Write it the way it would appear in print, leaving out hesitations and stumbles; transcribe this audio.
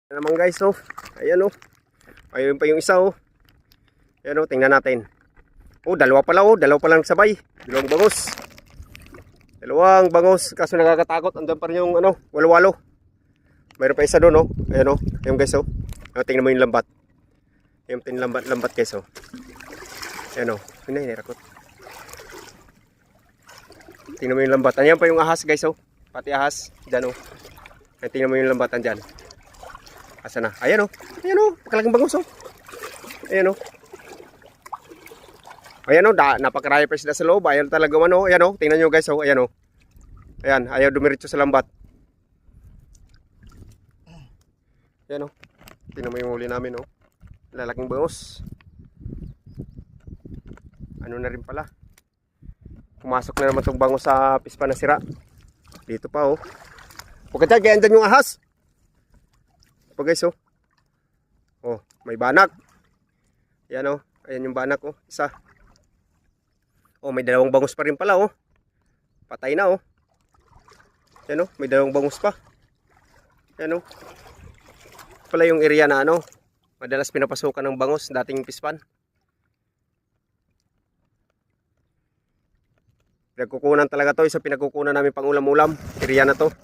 Naman guys, oh. Ayan, oh. Ayun pa yung isa, oh. Ayan, oh. Tingnan natin. Oh, dalawa pala, oh. Dalawa pa lang sabay. Dalawang bangos. Dalawang bangos. Kaso nakakatakot. Andun pa rin yung, ano, walo-walo. Mayroon pa isa doon, oh. Ayan, oh. Ayan guys, oh. Tingnan mo yung lambat. Ayan, lambat guys, oh. Ayan, oh. Hinirakot. Tingnan mo yung lambat. Ayan pa yung ahas guys, oh. Pati ahas. Diyan, oh. Ayan, tingnan mo yung lambatan dyan. Asa na? Ayan, oh. Ayan, oh. Pakalaking bangos, oh. Ayan, oh. Ayan, oh. Napakaraya pa sila sa loob. Ayan talaga, ano. Ayan, oh. Tingnan nyo guys, oh. Ayan, oh. Ayan. Ayaw dumiretso sa lambat. Ayan, oh. Tingnan mo yung huli namin, oh. Lalaking bangos. Ano na rin pala. Pumasok na naman itong bangos sa pispa na sira. Dito pa, oh. Huwag ka dyan, kaya andyan yung ahas. Ito guys, oh. Oh, may banak. Ayan, oh. Ayan yung banak, oh. Isa. Oh, may dalawang bangus pa rin pala, oh. Patay na, oh. Ayan, oh. May dalawang bangus pa. Ayan, oh. Pala yung area na, ano, madalas pinapasukan ng bangus, dating pispan. Pinagkukunan talaga to. Isa pinagkukunan namin pang ulam-ulam. Area na to.